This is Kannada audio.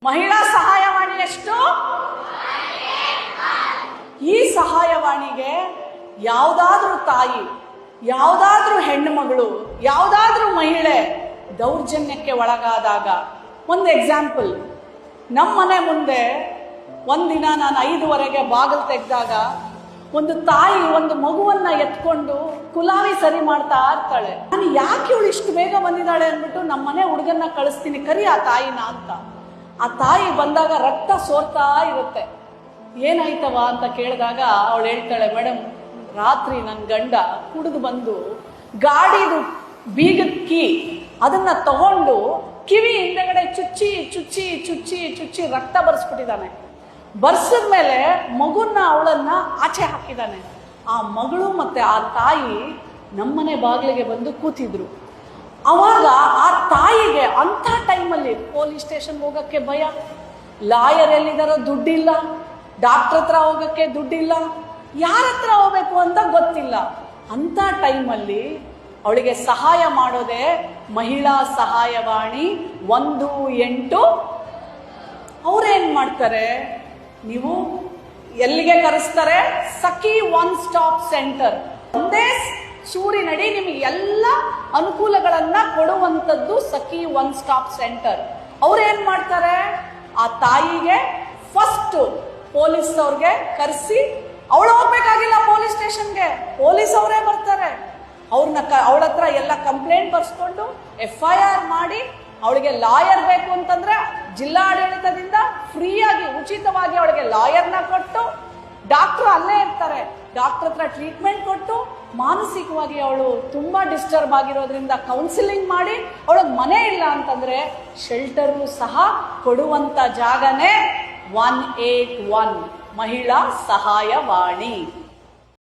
ಮಹಿಳಾ ಸಹಾಯವಾಣಿ ಎಷ್ಟು? ಈ ಸಹಾಯವಾಣಿಗೆ ಯಾವುದಾದ್ರೂ ತಾಯಿ, ಯಾವುದಾದ್ರೂ ಹೆಣ್ಣು ಮಗಳು, ಯಾವುದಾದ್ರೂ ಮಹಿಳೆ ದೌರ್ಜನ್ಯಕ್ಕೆ ಒಳಗಾದಾಗ, ಒಂದು ಎಕ್ಸಾಂಪಲ್, ನಮ್ಮ ಮನೆ ಮುಂದೆ ಒಂದಿನ ನಾನು 5:15 ಬಾಗಿಲು ತೆಗೆದಾಗ ಒಂದು ತಾಯಿ ಒಂದು ಮಗುವನ್ನ ಎತ್ಕೊಂಡು ಕುಲಾವಿ ಸರಿ ಮಾಡ್ತಾ ಇರ್ತಾಳೆ. ನಾನು ಯಾಕೆ ಇವಳು ಇಷ್ಟು ಬೇಗ ಬಂದಿದ್ದಾಳೆ ಅಂದ್ಬಿಟ್ಟು ನಮ್ಮ ಮನೆ ಹುಡುಗನ್ನ ಕಳಿಸ್ತೀನಿ, ಕರಿ ಆ ತಾಯಿನ ಅಂತ. ಆ ತಾಯಿ ಬಂದಾಗ ರಕ್ತ ಸೋರ್ತಾ ಇರುತ್ತೆ. ಏನಾಯ್ತವ ಅಂತ ಕೇಳಿದಾಗ ಅವಳು ಹೇಳ್ತಾಳೆ, ಮೇಡಮ್ ರಾತ್ರಿ ನನ್ನ ಗಂಡ ಕುಡಿದು ಬಂದು ಗಾಡಿದು ಬೀಗದ ಕೀ ಅದನ್ನ ತಗೊಂಡು ಕಿವಿ ಹಿಂದೆಗಡೆ ಚುಚ್ಚಿ ಚುಚ್ಚಿ ಚುಚ್ಚಿ ಚುಚ್ಚಿ ರಕ್ತ ಬರ್ಸ್ಬಿಟ್ಟಿದ್ದಾನೆ. ಬರ್ಸಿದ ಮೇಲೆ ಮಗುನ್ನ ಅವಳನ್ನ ಆಚೆ ಹಾಕಿದ್ದಾನೆ. ಆ ಮಗಳು ಮತ್ತೆ ಆ ತಾಯಿ ನಮ್ಮನೆ ಬಾಗಿಲಿಗೆ ಬಂದು ಕೂತಿದ್ರು. ಅವಾಗ ಆ ತಾಯಿಗೆ ಅಂಥ ಟೈಮಲ್ಲಿ ಪೊಲೀಸ್ ಸ್ಟೇಷನ್ ಹೋಗಕ್ಕೆ ಭಯ, ಲಾಯರ್ ಎಲ್ಲಿದಾರೋ ದುಡ್ಡಿಲ್ಲ, ಡಾಕ್ಟರ್ ಹತ್ರ ಹೋಗಕ್ಕೆ ದುಡ್ಡಿಲ್ಲ, ಯಾರ ಹತ್ರ ಹೋಗ್ಬೇಕು ಅಂತ ಗೊತ್ತಿಲ್ಲ. ಅಂಥ ಟೈಮಲ್ಲಿ ಅವಳಿಗೆ ಸಹಾಯ ಮಾಡೋದೇ ಮಹಿಳಾ ಸಹಾಯವಾಣಿ 18. ಅವ್ರೇನ್ ಮಾಡ್ತಾರೆ, ನೀವು ಎಲ್ಲಿಗೆ ಕರೆಸ್ತಾರೆ? ಸಖಿ ಒನ್ ಸ್ಟಾಪ್ ಸೆಂಟರ್. ಒಂದೇ ಸೂರಿನಡಿ ನಿಮಗೆ ಎಲ್ಲ ಅನುಕೂಲಗಳನ್ನ ಕೊಡುವಂಥದ್ದು ಸಖಿ ಒನ್ ಸ್ಟಾಪ್ ಸೆಂಟರ್. ಅವ್ರೇನ್ ಮಾಡ್ತಾರೆ, ಆ ತಾಯಿಗೆ ಫಸ್ಟ್ ಪೊಲೀಸ್ ಅವ್ರಿಗೆ ಕರೆಸಿ, ಅವಳು ಹೋಗ್ಬೇಕಾಗಿಲ್ಲ ಪೊಲೀಸ್ ಸ್ಟೇಷನ್ಗೆ, ಪೊಲೀಸ್ ಅವರೇ ಬರ್ತಾರೆ. ಅವಳ ಹತ್ರ ಎಲ್ಲ ಕಂಪ್ಲೇಂಟ್ ಬರ್ಸ್ಕೊಂಡು FIR ಮಾಡಿ, ಅವಳಿಗೆ ಲಾಯರ್ ಬೇಕು ಅಂತಂದ್ರೆ ಜಿಲ್ಲಾಡಳಿತದಿಂದ ಫ್ರೀಯಾಗಿ ಉಚಿತವಾಗಿ ಅವಳಿಗೆ ಲಾಯರ್ನ ಕೊಟ್ಟು, ಡಾಕ್ಟರ್ ಅಲ್ಲೇ ಇರ್ತಾರೆ, ಡಾಕ್ಟರ್ ಹತ್ರ ಟ್ರೀಟ್ಮೆಂಟ್ ಕೊಟ್ಟು, ಮಾನಸಿಕವಾಗಿ ಅವಳು ತುಂಬಾ ಡಿಸ್ಟರ್ಬ್ ಆಗಿರೋದ್ರಿಂದ ಕೌನ್ಸಿಲಿಂಗ್ ಮಾಡಿ, ಅವಳಿಗೆ ಮನೆ ಇಲ್ಲ ಅಂತಂದ್ರೆ ಶೆಲ್ಟರು ಸಹ ಕೊಡುವಂತ ಜಾಗನೇ 181 ಮಹಿಳಾ ಸಹಾಯವಾಣಿ.